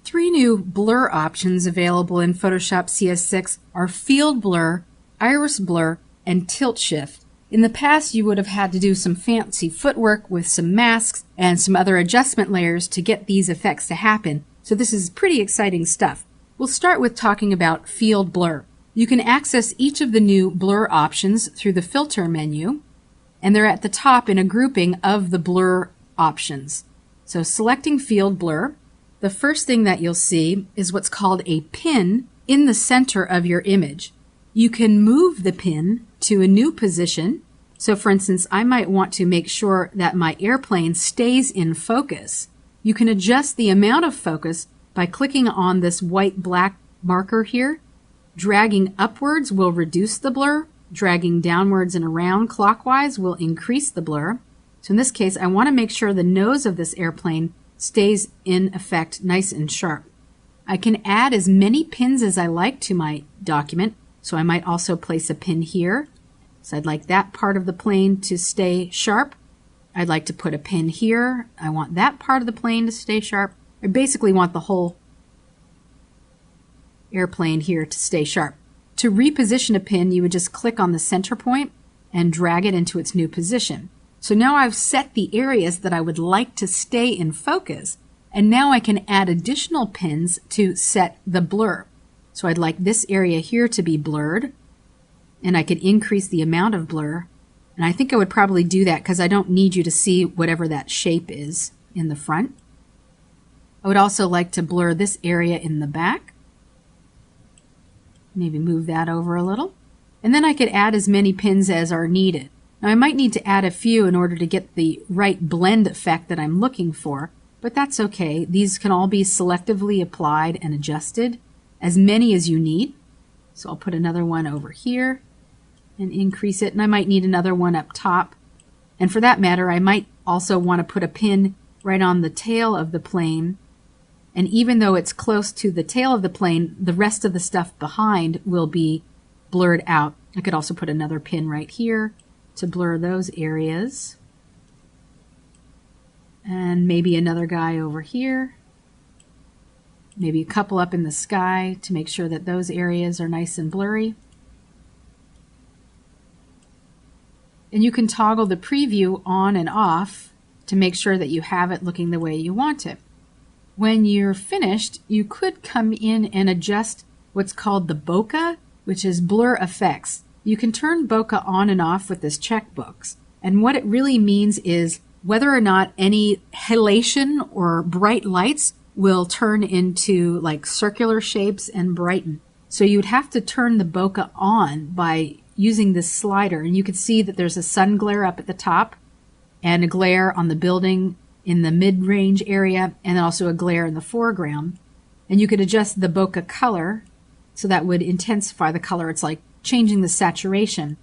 Three new blur options available in Photoshop CS6 are Field Blur, Iris Blur, and Tilt Shift. In the past, you would have had to do some fancy footwork with some masks and some other adjustment layers to get these effects to happen, so this is pretty exciting stuff. We'll start with talking about Field Blur. You can access each of the new blur options through the Filter menu, and they're at the top in a grouping of the blur options. So selecting Field Blur, the first thing that you'll see is what's called a pin in the center of your image. You can move the pin to a new position. So for instance, I might want to make sure that my airplane stays in focus. You can adjust the amount of focus by clicking on this white-black marker here. Dragging upwards will reduce the blur. Dragging downwards and around clockwise will increase the blur. So in this case, I want to make sure the nose of this airplane stays in effect nice and sharp. I can add as many pins as I like to my document, so I might also place a pin here. So I'd like that part of the plane to stay sharp. I'd like to put a pin here. I want that part of the plane to stay sharp. I basically want the whole airplane here to stay sharp. To reposition a pin, you would just click on the center point and drag it into its new position. So now I've set the areas that I would like to stay in focus, and now I can add additional pins to set the blur. So I'd like this area here to be blurred, and I could increase the amount of blur. And I think I would probably do that because I don't need you to see whatever that shape is in the front. I would also like to blur this area in the back. Maybe move that over a little. And then I could add as many pins as are needed. Now I might need to add a few in order to get the right blend effect that I'm looking for, but that's okay. These can all be selectively applied and adjusted, as many as you need. So I'll put another one over here and increase it, and I might need another one up top. And for that matter, I might also want to put a pin right on the tail of the plane, and even though it's close to the tail of the plane, the rest of the stuff behind will be blurred out. I could also put another pin right here to blur those areas. And maybe another guy over here. Maybe a couple up in the sky to make sure that those areas are nice and blurry. And you can toggle the preview on and off to make sure that you have it looking the way you want it. When you're finished, you could come in and adjust what's called the bokeh, which is blur effects. You can turn bokeh on and off with this checkbox. And what it really means is whether or not any halation or bright lights will turn into like circular shapes and brighten. So you'd have to turn the bokeh on by using this slider. And you can see that there's a sun glare up at the top and a glare on the building in the mid-range area, and also a glare in the foreground. And you could adjust the bokeh color, so that would intensify the color. It's like changing the saturation.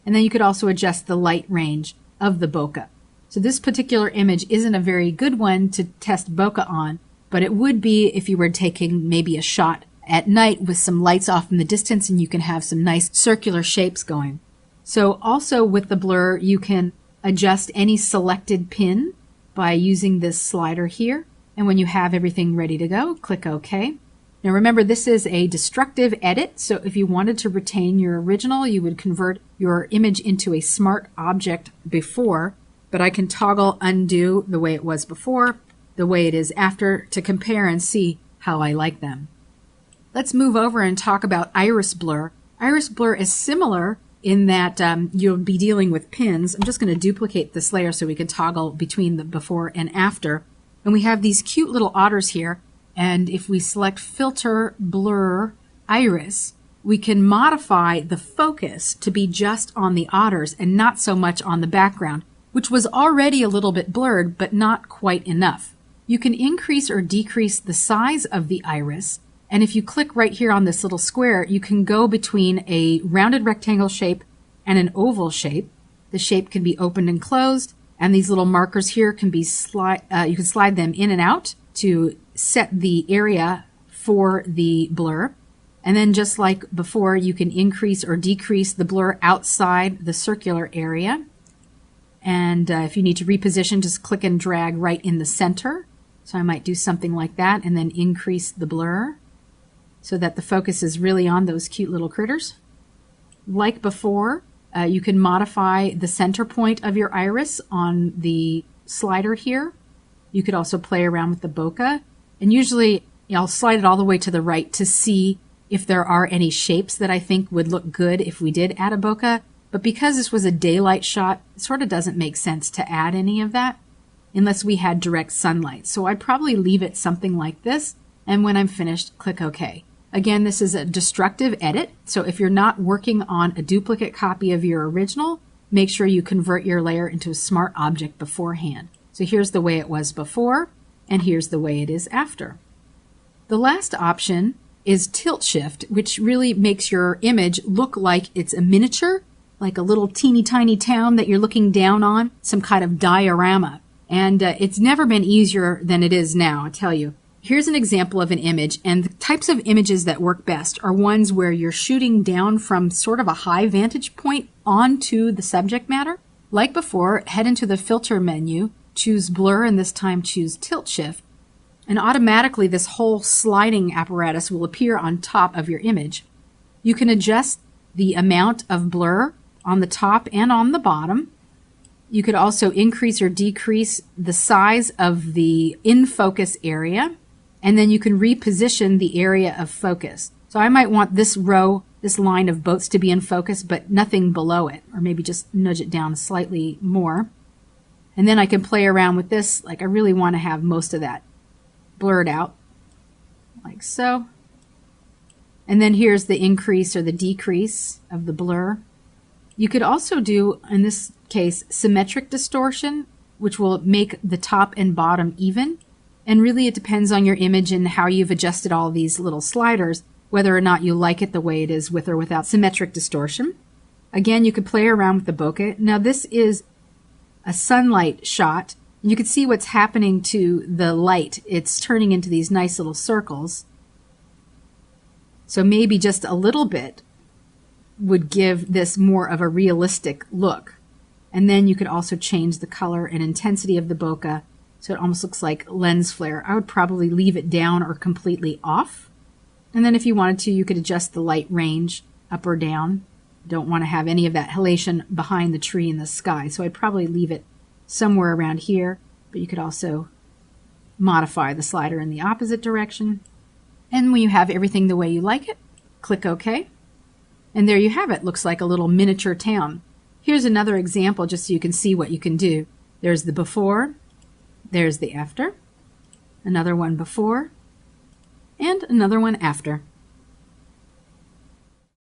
And then you could also adjust the light range of the bokeh. So this particular image isn't a very good one to test bokeh on, but it would be if you were taking maybe a shot at night with some lights off in the distance and you can have some nice circular shapes going. So also with the blur, you can adjust any selected pin by using this slider here. And when you have everything ready to go, click OK. Now remember, this is a destructive edit, so if you wanted to retain your original, you would convert your image into a smart object before, but I can toggle undo the way it was before, the way it is after, to compare and see how I like them. Let's move over and talk about Iris Blur. Iris Blur is similar in that you'll be dealing with pins. I'm just going to duplicate this layer so we can toggle between the before and after. And we have these cute little otters here. And if we select Filter, Blur, Iris, we can modify the focus to be just on the otters and not so much on the background, which was already a little bit blurred, but not quite enough. You can increase or decrease the size of the iris. And if you click right here on this little square, you can go between a rounded rectangle shape and an oval shape. The shape can be opened and closed, and these little markers here can be you can slide them in and out to set the area for the blur. And then just like before, you can increase or decrease the blur outside the circular area. And if you need to reposition, just click and drag right in the center. So I might do something like that and then increase the blur so that the focus is really on those cute little critters. Like before, you can modify the center point of your iris on the slider here. You could also play around with the bokeh. And usually I'll slide it all the way to the right to see if there are any shapes that I think would look good if we did add a bokeh. But because this was a daylight shot, it sort of doesn't make sense to add any of that unless we had direct sunlight. So I'd probably leave it something like this. And when I'm finished, click OK. Again, this is a destructive edit, so if you're not working on a duplicate copy of your original, make sure you convert your layer into a smart object beforehand. So here's the way it was before, and here's the way it is after. The last option is tilt shift, which really makes your image look like it's a miniature, like a little teeny tiny town that you're looking down on, some kind of diorama. And it's never been easier than it is now, I tell you. Here's an example of an image, and the types of images that work best are ones where you're shooting down from sort of a high vantage point onto the subject matter. Like before, head into the filter menu, choose blur, and this time choose tilt shift. And automatically this whole sliding apparatus will appear on top of your image. You can adjust the amount of blur on the top and on the bottom. You could also increase or decrease the size of the in focus area. And then you can reposition the area of focus. So I might want this row, this line of boats to be in focus, but nothing below it, or maybe just nudge it down slightly more. And then I can play around with this, like I really want to have most of that blurred out, like so. And then here's the increase or the decrease of the blur. You could also do, in this case, symmetric distortion, which will make the top and bottom even. And really it depends on your image and how you've adjusted all these little sliders, whether or not you like it the way it is with or without symmetric distortion. Again, you could play around with the bokeh. Now this is a sunlight shot. You can see what's happening to the light. It's turning into these nice little circles. So maybe just a little bit would give this more of a realistic look. And then you could also change the color and intensity of the bokeh. So it almost looks like lens flare. I would probably leave it down or completely off. And then if you wanted to, you could adjust the light range up or down. Don't want to have any of that halation behind the tree in the sky. So I'd probably leave it somewhere around here. But you could also modify the slider in the opposite direction. And when you have everything the way you like it, click OK. And there you have it. Looks like a little miniature town. Here's another example just so you can see what you can do. There's the before. There's the after, another one before, and another one after.